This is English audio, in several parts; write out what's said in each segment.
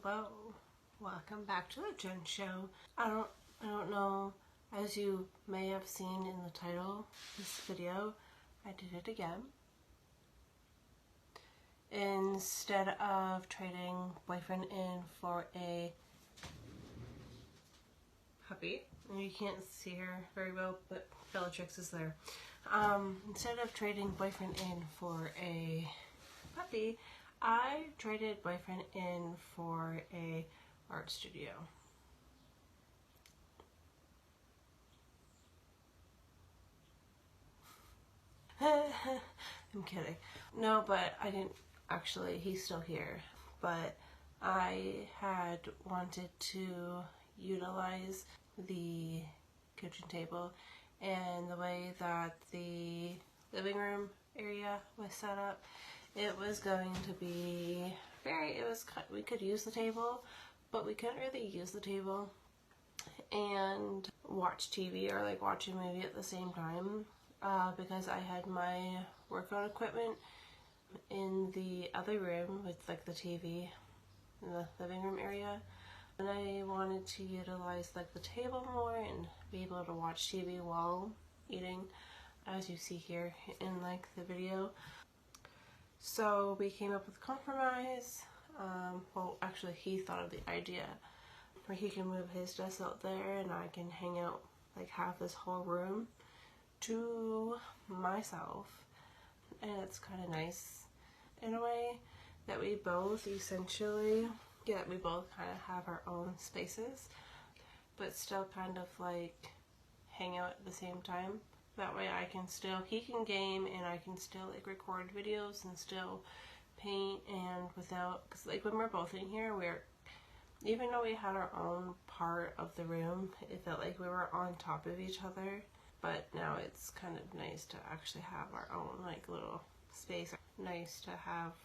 Hello, welcome back to the Jen Show. I don't know, as you may have seen in the title of this video, I did it again. Instead of trading boyfriend in for a puppy, and you can't see her very well, but Bellatrix is there. Instead of trading boyfriend in for a puppy, I traded boyfriend in for a art studio. I'm kidding. No, but I didn't actually, he's still here. But I had wanted to utilize the kitchen table and the way that the living room area was set up. It was going to be we could use the table, but we couldn't really use the table and watch TV or like watch a movie at the same time because I had my workout equipment in the other room with like the TV in the living room area, and I wanted to utilize like the table more and be able to watch TV while eating, as you see here in like the video. So we came up with a compromise. Well, actually he thought of the idea where he can move his desk out there and I can hang out like half this whole room to myself, and it's kind of nice in a way that we both essentially, we both kind of have our own spaces but still kind of like hang out at the same time. That way he can game and I can still like record videos and still paint, and without, because like when we're both in here, even though we had our own part of the room, it felt like we were on top of each other. But now it's kind of nice to actually have our own like little space. Nice to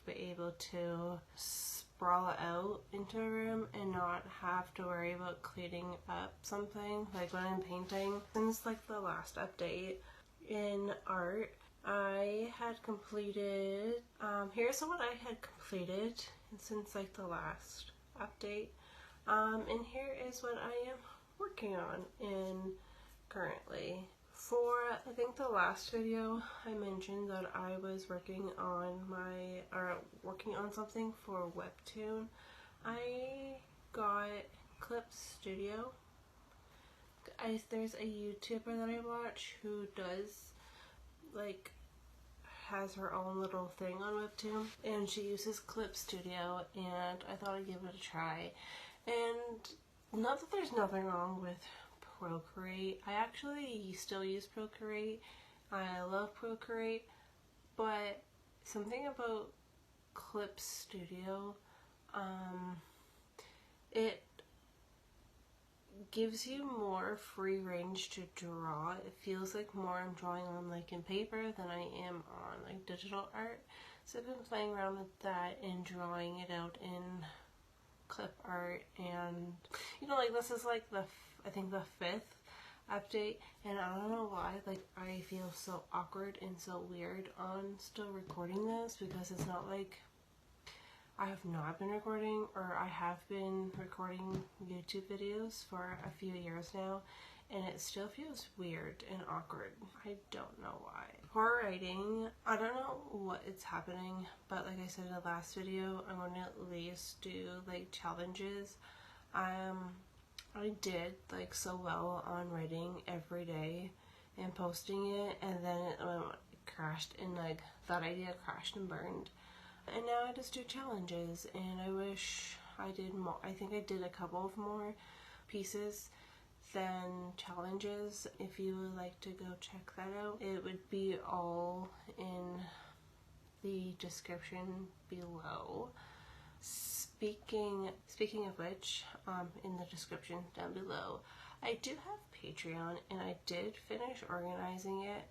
be able to sprawl out into a room and not have to worry about cleaning up something like when I'm painting. Since like the last update in art, I had completed, here's what I had completed since like the last update, and here is what I am working on currently. For I think the last video I mentioned that I was working on something for Webtoon. I got Clip Studio. There's a YouTuber that I watch who has her own little thing on Webtoon, and she uses Clip Studio, and I thought I'd give it a try. And not that there's nothing wrong with Procreate. I actually still use Procreate. I love Procreate, but something about Clip Studio, it gives you more free range to draw. It feels like more I'm drawing on like in paper than I am on like digital art. So I've been playing around with that and drawing it out in clip art, and you know, like this is like I think the 5th update, and I don't know why, like I feel so awkward and so weird on still recording this, because it's not like I have not been recording, or I have been recording YouTube videos for a few years now, and it still feels weird and awkward. I don't know why. For writing, I don't know what it's happening, but like I said in the last video, I'm going to at least do like challenges. I did like so well on writing every day and posting it, and then it crashed, and like that idea crashed and burned. And now I just do challenges, and I wish I did more. I think I did a couple of more pieces than challenges. If you would like to go check that out, it would be all in the description below. Speaking of which, in the description down below, I do have Patreon, and I did finish organizing it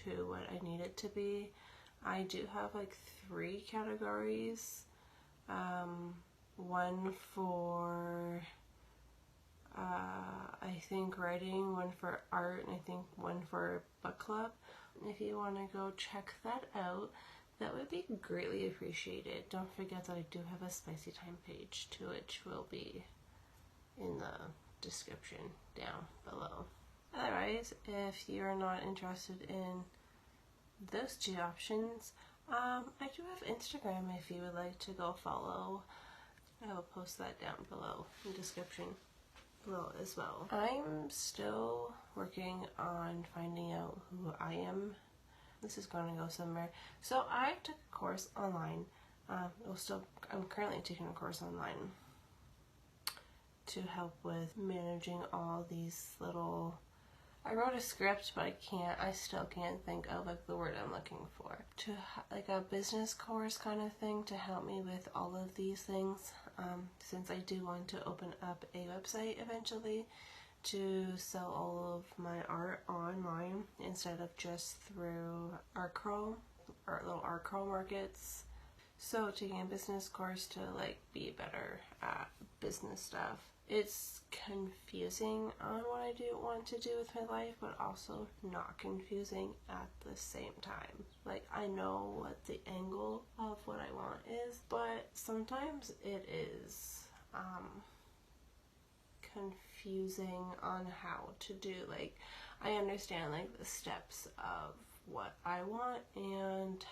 to what I need it to be. I do have like 3 categories, one for I think writing, one for art, and I think one for book club. If you want to go check that out, that would be greatly appreciated. Don't forget that I do have a spicy time page too, which will be in the description down below. Otherwise, if you're not interested in those two options, I do have Instagram if you would like to go follow. I will post that down below in the description below as well. I'm still working on finding out who I am. This is going to go somewhere. So I took a course online. I'm currently taking a course online to help with managing all these little. I wrote a script, but I still can't think of like the word I'm looking for. Like a business course kind of thing to help me with all of these things. Since I do want to open up a website eventually to sell all of my art online instead of just through art curl or little art curl markets. So taking a business course to like be better at business stuff. It's confusing on what I do want to do with my life, but also not confusing at the same time. Like, I know what the angle of what I want is, but sometimes it is confusing on how to do. Like, I understand like the steps of what I want and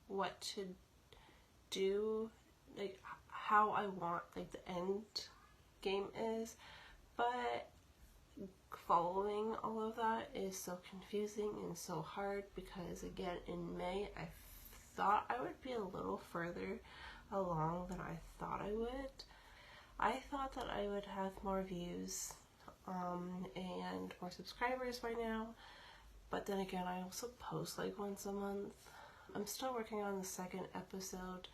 what to do, like how I want like the end game is, but following all of that is so confusing and so hard because again in May I thought I would be a little further along than I thought I would. I thought that I would have more views and more subscribers by now, but then again I also post like once a month. I'm still working on the second episode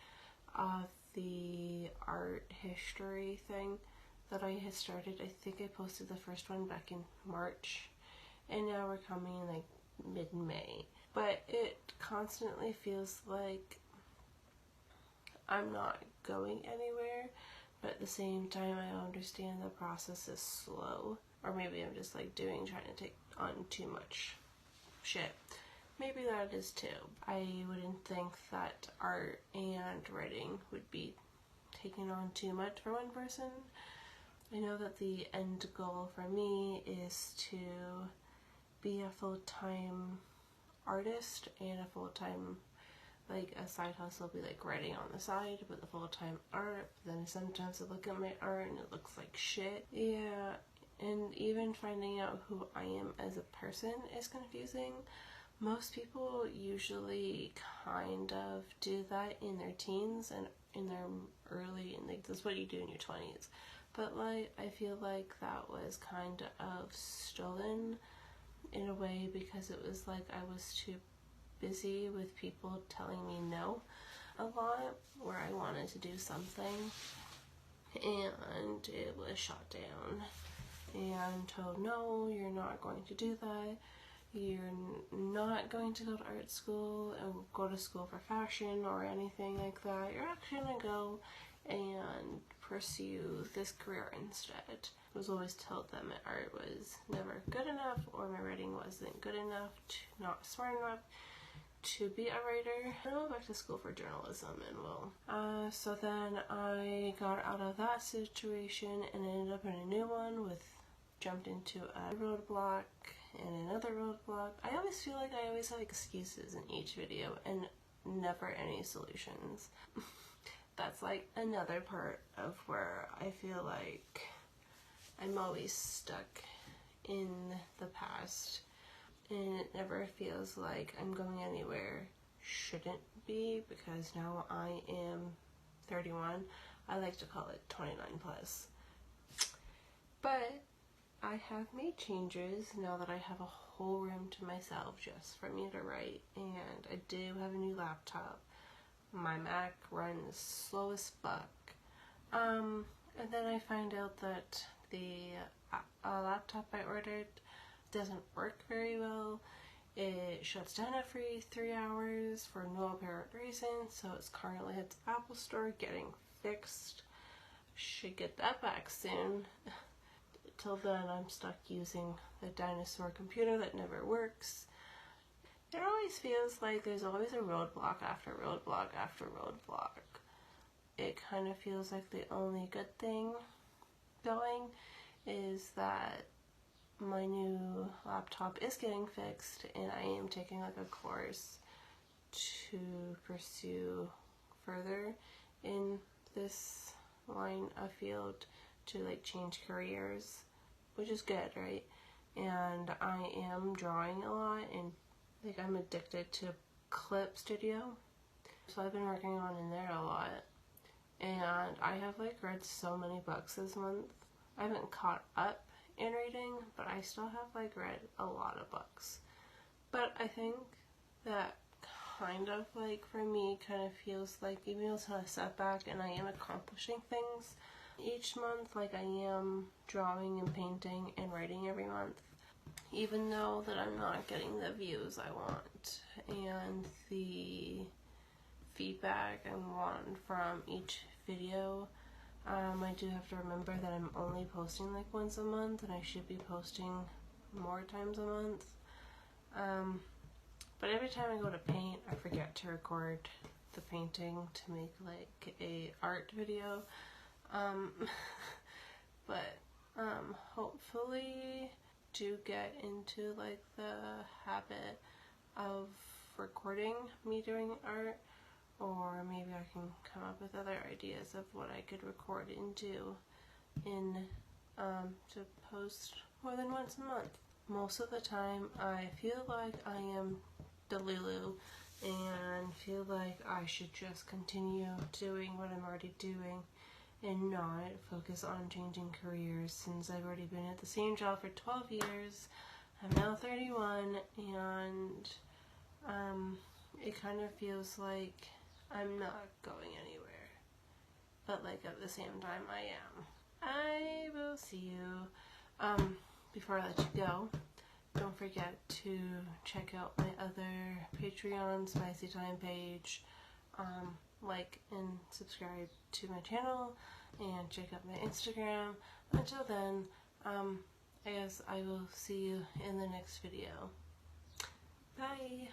of the art history thing that I had started. I think I posted the first one back in March, and now we're coming in like mid-May. But it constantly feels like I'm not going anywhere, but at the same time I understand the process is slow. Or maybe I'm just like trying to take on too much shit. Maybe that is too. I wouldn't think that art and writing would be taking on too much for one person. I know that the end goal for me is to be a full-time artist and a full-time, like a side hustle be like writing on the side, but the full-time art. But then sometimes I look at my art and it looks like shit. Yeah, and even finding out who I am as a person is confusing. Most people usually kind of do that in their teens and in their early, and like that's what you do in your 20s. But like I feel like that was kind of stolen in a way because it was like I was too busy with people telling me no a lot where I wanted to do something and it was shot down and told no, you're not going to do that. You're not going to go to art school and go to school for fashion or anything like that. You're actually going to go and pursue this career instead. I was always told that my art was never good enough or my writing wasn't good enough, not smart enough to be a writer. I went back to school for journalism and so then I got out of that situation and ended up in a new one jumped into a roadblock and another roadblock. I always feel like I always have excuses in each video and never any solutions. That's like another part of where I feel like I'm always stuck in the past and it never feels like I'm going anywhere. Shouldn't be, because now I am 31. I like to call it 29 plus. But I have made changes now that I have a whole room to myself just for me to write, and I do have a new laptop. My Mac runs slow as fuck. And then I find out that the laptop I ordered doesn't work very well. It shuts down every 3 hours for no apparent reason, so it's currently at the Apple Store getting fixed. Should get that back soon. Till then, I'm stuck using the dinosaur computer that never works. It always feels like there's always a roadblock after roadblock after roadblock. It kind of feels like the only good thing going is that my new laptop is getting fixed, and I am taking like a course to pursue further in this line of field to like change careers, which is good, right? And I am drawing a lot, and like I'm addicted to Clip Studio, so I've been working on in there a lot, and I have like read so many books this month. I haven't caught up in reading, but I still have like read a lot of books. But I think that kind of like for me kind of feels like even though it's not a setback and I am accomplishing things each month, like I am drawing and painting and writing every month, even though that I'm not getting the views I want and the feedback I want from each video. I do have to remember that I'm only posting like once a month, and I should be posting more times a month. But every time I go to paint, I forget to record the painting to make like a art video. But hopefully do get into like the habit of recording me doing art, or maybe I can come up with other ideas of what I could record and do in to post more than once a month. Most of the time I feel like I am delulu and feel like I should just continue doing what I'm already doing and not focus on changing careers, since I've already been at the same job for 12 years. I'm now 31, and it kind of feels like I'm not going anywhere, but like at the same time I am. I will see you. Before I let you go, don't forget to check out my other Patreon Spicy Time page, like and subscribe to my channel, and check out my Instagram. Until then, I guess I will see you in the next video. Bye!